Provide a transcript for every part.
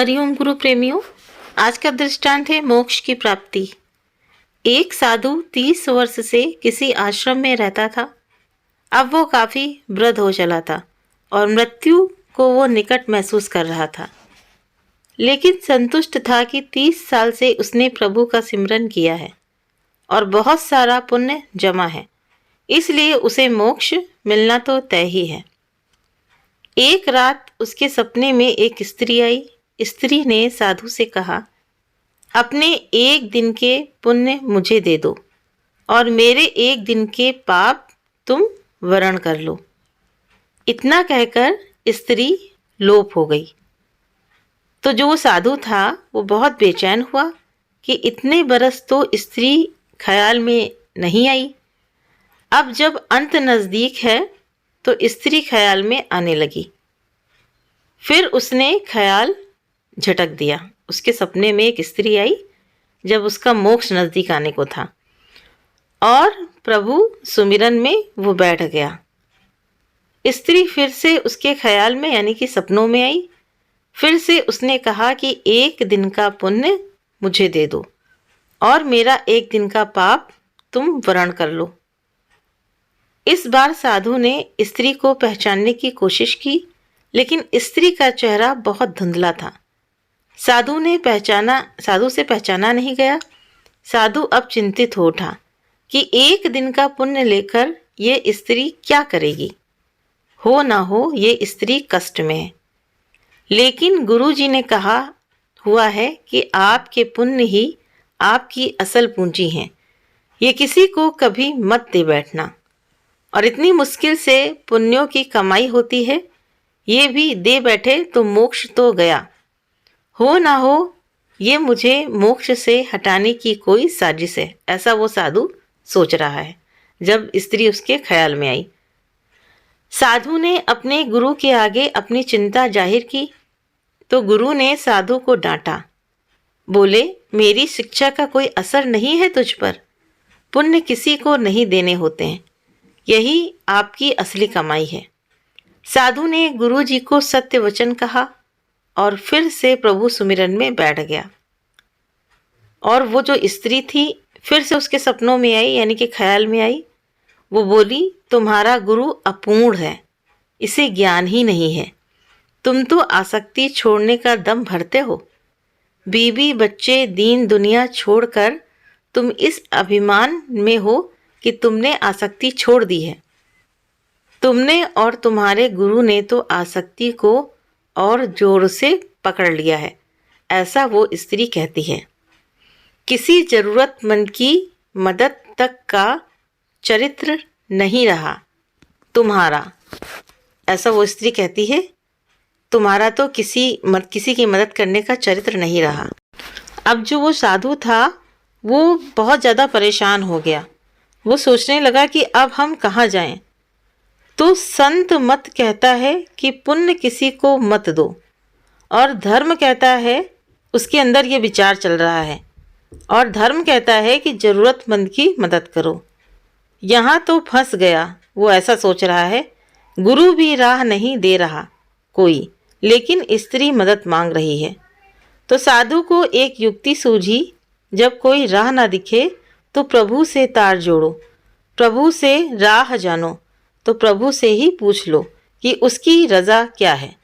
हरिओम गुरु प्रेमियों, आज का दृष्टांत है मोक्ष की प्राप्ति। एक साधु 30 वर्ष से किसी आश्रम में रहता था। अब वो काफी वृद्ध हो चला था और मृत्यु को वो निकट महसूस कर रहा था, लेकिन संतुष्ट था कि 30 साल से उसने प्रभु का सिमरन किया है और बहुत सारा पुण्य जमा है, इसलिए उसे मोक्ष मिलना तो तय ही है। एक रात उसके सपने में एक स्त्री आई। स्त्री ने साधु से कहा, अपने एक दिन के पुण्य मुझे दे दो और मेरे एक दिन के पाप तुम वरण कर लो। इतना कहकर स्त्री लोप हो गई। तो जो साधु था वो बहुत बेचैन हुआ कि इतने बरस तो स्त्री ख्याल में नहीं आई। अब जब अंत नज़दीक है तो स्त्री ख्याल में आने लगी। फिर उसने ख्याल झटक दिया। उसके सपने में एक स्त्री आई जब उसका मोक्ष नज़दीक आने को था और प्रभु सुमिरन में वो बैठ गया। स्त्री फिर से उसके ख्याल में यानी कि सपनों में आई। फिर से उसने कहा कि एक दिन का पुण्य मुझे दे दो और मेरा एक दिन का पाप तुम वरण कर लो। इस बार साधु ने स्त्री को पहचानने की कोशिश की, लेकिन स्त्री का चेहरा बहुत धुंधला था। साधु से पहचाना नहीं गया। साधु अब चिंतित हो उठा कि एक दिन का पुण्य लेकर ये स्त्री क्या करेगी। हो ना हो ये स्त्री कष्ट में है, लेकिन गुरुजी ने कहा हुआ है कि आपके पुण्य ही आपकी असल पूंजी हैं। ये किसी को कभी मत दे बैठना। और इतनी मुश्किल से पुण्यों की कमाई होती है, ये भी दे बैठे तो मोक्ष तो गया। हो ना हो ये मुझे मोक्ष से हटाने की कोई साजिश है, ऐसा वो साधु सोच रहा है जब स्त्री उसके ख्याल में आई। साधु ने अपने गुरु के आगे अपनी चिंता जाहिर की तो गुरु ने साधु को डांटा। बोले, मेरी शिक्षा का कोई असर नहीं है तुझ पर। पुण्य किसी को नहीं देने होते हैं, यही आपकी असली कमाई है। साधु ने गुरु जी को सत्य वचन कहा और फिर से प्रभु सुमिरन में बैठ गया। और वो जो स्त्री थी फिर से उसके सपनों में आई यानी कि ख्याल में आई। वो बोली, तुम्हारा गुरु अपूर्ण है, इसे ज्ञान ही नहीं है। तुम तो आसक्ति छोड़ने का दम भरते हो। बीवी बच्चे दीन दुनिया छोड़कर तुम इस अभिमान में हो कि तुमने आसक्ति छोड़ दी है। तुमने और तुम्हारे गुरु ने तो आसक्ति को और जोर से पकड़ लिया है, ऐसा वो स्त्री कहती है। किसी जरूरतमंद की मदद तक का चरित्र नहीं रहा तुम्हारा, ऐसा वो स्त्री कहती है। तुम्हारा तो किसी की मदद करने का चरित्र नहीं रहा। अब जो वो साधु था वो बहुत ज़्यादा परेशान हो गया। वो सोचने लगा कि अब हम कहाँ जाएं। तो संत मत कहता है कि पुण्य किसी को मत दो, और धर्म कहता है, उसके अंदर ये विचार चल रहा है, और धर्म कहता है कि ज़रूरतमंद की मदद करो। यहाँ तो फंस गया, वो ऐसा सोच रहा है। गुरु भी राह नहीं दे रहा कोई, लेकिन स्त्री मदद मांग रही है। तो साधु को एक युक्ति सूझी, जब कोई राह ना दिखे तो प्रभु से तार जोड़ो, प्रभु से राह जानो, तो प्रभु से ही पूछ लो कि उसकी रजा क्या है।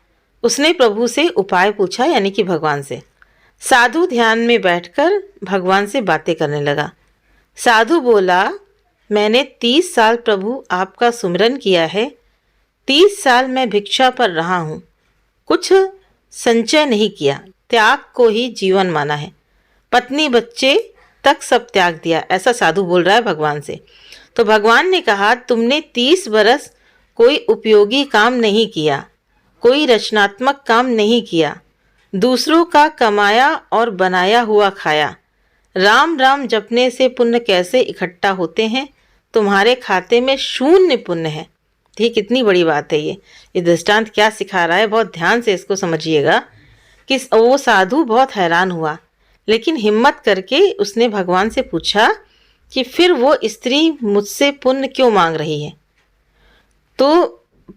उसने प्रभु से उपाय पूछा यानी कि भगवान से। साधु ध्यान में बैठकर भगवान से बातें करने लगा। साधु बोला, मैंने 30 साल प्रभु आपका सुमिरन किया है। 30 साल मैं भिक्षा पर रहा हूँ, कुछ संचय नहीं किया, त्याग को ही जीवन माना है। पत्नी बच्चे तक सब त्याग दिया, ऐसा साधु बोल रहा है भगवान से। तो भगवान ने कहा, तुमने 30 बरस कोई उपयोगी काम नहीं किया, कोई रचनात्मक काम नहीं किया, दूसरों का कमाया और बनाया हुआ खाया। राम राम जपने से पुण्य कैसे इकट्ठा होते हैं? तुम्हारे खाते में शून्य पुण्य है। ठीक, कितनी बड़ी बात है ये दृष्टांत क्या सिखा रहा है, बहुत ध्यान से इसको समझिएगा। कि वो साधु बहुत हैरान हुआ, लेकिन हिम्मत करके उसने भगवान से पूछा कि फिर वो स्त्री मुझसे पुण्य क्यों मांग रही है। तो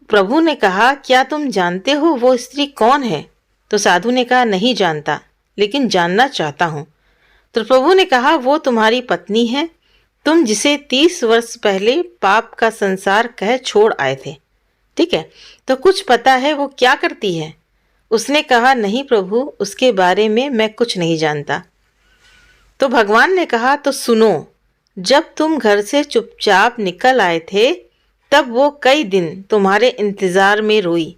प्रभु ने कहा, क्या तुम जानते हो वो स्त्री कौन है? तो साधु ने कहा, नहीं जानता, लेकिन जानना चाहता हूँ। तो प्रभु ने कहा, वो तुम्हारी पत्नी है, तुम जिसे 30 वर्ष पहले पाप का संसार कह छोड़ आए थे। ठीक है, तो कुछ पता है वो क्या करती है? उसने कहा, नहीं प्रभु, उसके बारे में मैं कुछ नहीं जानता। तो भगवान ने कहा, तो सुनो, जब तुम घर से चुपचाप निकल आए थे तब वो कई दिन तुम्हारे इंतजार में रोई।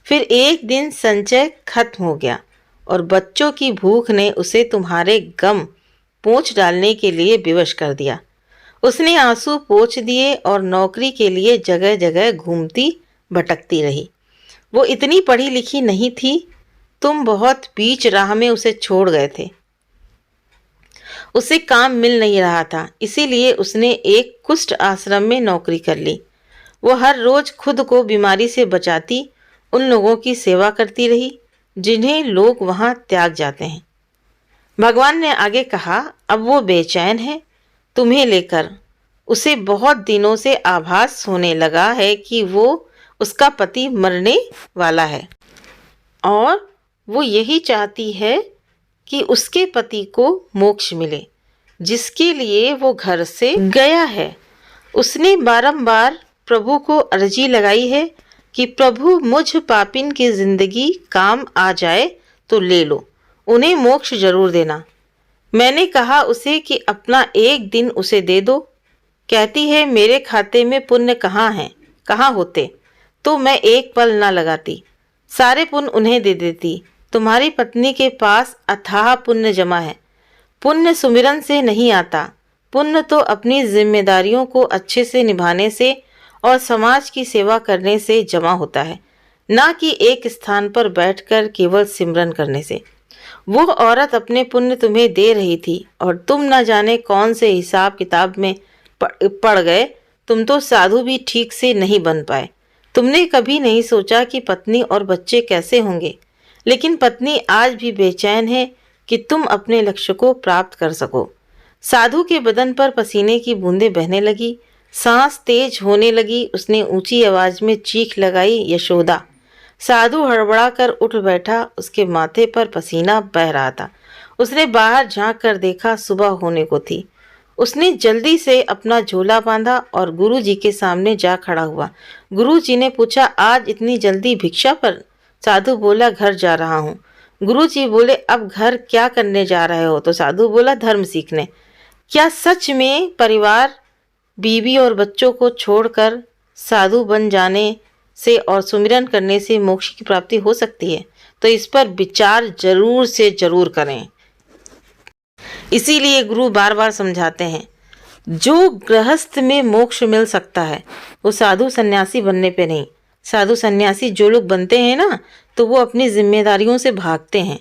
फिर एक दिन संचय खत्म हो गया और बच्चों की भूख ने उसे तुम्हारे गम पोंछ डालने के लिए विवश कर दिया। उसने आंसू पोंछ दिए और नौकरी के लिए जगह जगह घूमती भटकती रही। वो इतनी पढ़ी लिखी नहीं थी, तुम बहुत बीच राह में उसे छोड़ गए थे। उसे काम मिल नहीं रहा था, इसीलिए उसने एक कुष्ठ आश्रम में नौकरी कर ली। वो हर रोज खुद को बीमारी से बचाती उन लोगों की सेवा करती रही जिन्हें लोग वहां त्याग जाते हैं। भगवान ने आगे कहा, अब वो बेचैन है तुम्हें लेकर। उसे बहुत दिनों से आभास होने लगा है कि वो उसका पति मरने वाला है और वो यही चाहती है कि उसके पति को मोक्ष मिले, जिसके लिए वो घर से गया है। उसने बारंबार प्रभु को अर्जी लगाई है कि प्रभु, मुझ पापिन की जिंदगी काम आ जाए तो ले लो, उन्हें मोक्ष जरूर देना। मैंने कहा उसे कि अपना एक दिन उसे दे दो। कहती है, मेरे खाते में पुण्य कहाँ हैं, कहाँ होते, तो मैं एक पल ना लगाती, सारे पुण्य उन्हें दे देती। तुम्हारी पत्नी के पास अथाह पुण्य जमा है। पुण्य सुमिरन से नहीं आता, पुण्य तो अपनी जिम्मेदारियों को अच्छे से निभाने से और समाज की सेवा करने से जमा होता है, ना कि एक स्थान पर बैठकर केवल सिमरन करने से। वो औरत अपने पुण्य तुम्हें दे रही थी और तुम न जाने कौन से हिसाब किताब में पड़ गए। तुम तो साधु भी ठीक से नहीं बन पाए। तुमने कभी नहीं सोचा कि पत्नी और बच्चे कैसे होंगे, लेकिन पत्नी आज भी बेचैन है कि तुम अपने लक्ष्य को प्राप्त कर सको। साधु के बदन पर पसीने की बूंदें बहने लगी, सांस तेज होने लगी। उसने ऊंची आवाज में चीख लगाई, यशोदा। साधु हड़बड़ा कर उठ बैठा, उसके माथे पर पसीना बह रहा था। उसने बाहर झांक कर देखा, सुबह होने को थी। उसने जल्दी से अपना झोला बांधा और गुरुजी के सामने जा खड़ा हुआ। गुरुजी ने पूछा, आज इतनी जल्दी भिक्षा पर? साधु बोला, घर जा रहा हूँ। गुरुजी बोले, अब घर क्या करने जा रहे हो? तो साधु बोला, धर्म सीखने। क्या सच में परिवार, बीवी और बच्चों को छोड़कर साधु बन जाने से और सुमिरन करने से मोक्ष की प्राप्ति हो सकती है? तो इस पर विचार जरूर से जरूर करें। इसीलिए गुरु बार बार समझाते हैं, जो गृहस्थ में मोक्ष मिल सकता है वो साधु सन्यासी बनने पे नहीं। साधु सन्यासी जो लोग बनते हैं ना, तो वो अपनी जिम्मेदारियों से भागते हैं।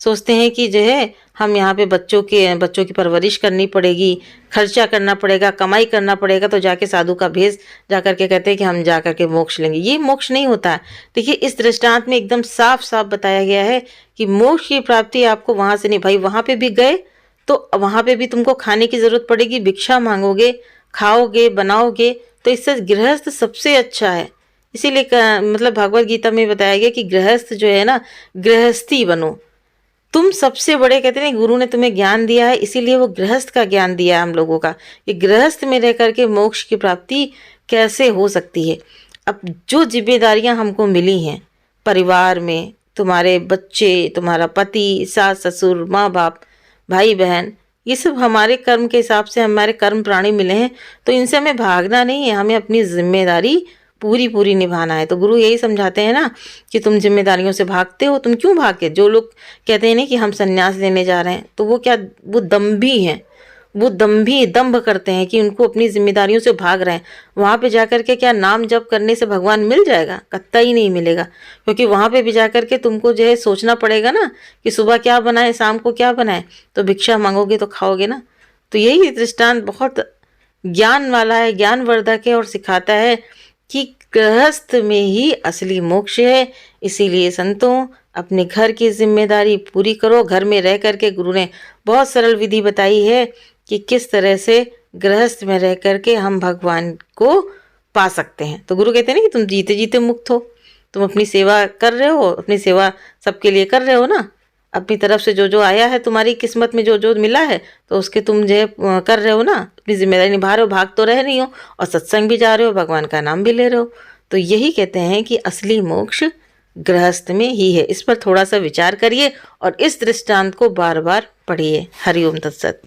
सोचते हैं कि जो है हम यहाँ पे बच्चों की परवरिश करनी पड़ेगी, खर्चा करना पड़ेगा, कमाई करना पड़ेगा, तो जाके साधु का भेष जा करके कहते हैं कि हम जा करके मोक्ष लेंगे। ये मोक्ष नहीं होता है। देखिए, इस दृष्टांत में एकदम साफ साफ बताया गया है कि मोक्ष की प्राप्ति आपको वहाँ से नहीं। भाई वहाँ पे भी गए तो वहाँ पे भी तुमको खाने की जरूरत पड़ेगी, भिक्षा मांगोगे, खाओगे, बनाओगे। तो इससे गृहस्थ सबसे अच्छा है। इसीलिए मतलब भगवत गीता में बताया गया कि गृहस्थ जो है ना, गृहस्थी बनो। तुम सबसे बड़े, कहते हैं गुरु ने तुम्हें ज्ञान दिया है, इसीलिए वो गृहस्थ का ज्ञान दिया है हम लोगों का, कि गृहस्थ में रह करके मोक्ष की प्राप्ति कैसे हो सकती है। अब जो जिम्मेदारियां हमको मिली हैं परिवार में, तुम्हारे बच्चे, तुम्हारा पति, सास ससुर, माँ बाप, भाई बहन, ये सब हमारे कर्म के हिसाब से हमारे कर्म प्राणी मिले हैं। तो इनसे हमें भागना नहीं है, हमें अपनी जिम्मेदारी पूरी पूरी निभाना है। तो गुरु यही समझाते हैं ना कि तुम जिम्मेदारियों से भागते हो। तुम क्यों भागे? जो लोग कहते हैं ना कि हम संन्यास लेने जा रहे हैं, तो वो क्या, वो दम्भी हैं। वो दम्भ करते हैं कि उनको अपनी जिम्मेदारियों से भाग रहे हैं। वहाँ पे जाकर के क्या नाम जप करने से भगवान मिल जाएगा? कतई नहीं मिलेगा। क्योंकि वहाँ पे भी जाकर के तुमको जो है सोचना पड़ेगा ना कि सुबह क्या बनाए, शाम को क्या बनाए। तो भिक्षा मांगोगे तो खाओगे ना। तो यही दृष्टांत बहुत ज्ञान वाला है, ज्ञानवर्धक है और सिखाता है कि गृहस्थ में ही असली मोक्ष है। इसीलिए संतों, अपने घर की जिम्मेदारी पूरी करो। घर में रह करके गुरु ने बहुत सरल विधि बताई है कि किस तरह से गृहस्थ में रह करके हम भगवान को पा सकते हैं। तो गुरु कहते हैं ना कि तुम जीते जीते मुक्त हो। तुम अपनी सेवा कर रहे हो, अपनी सेवा सबके लिए कर रहे हो ना, अपनी तरफ से जो जो आया है तुम्हारी किस्मत में, जो जो मिला है तो उसके तुम जो कर रहे हो ना, अपनी जिम्मेदारी निभा रहे हो, भाग तो रह नहीं हो और सत्संग भी जा रहे हो, भगवान का नाम भी ले रहे हो। तो यही कहते हैं कि असली मोक्ष गृहस्थ में ही है। इस पर थोड़ा सा विचार करिए और इस दृष्टांत को बार बार पढ़िए। हरिओम तत्सत।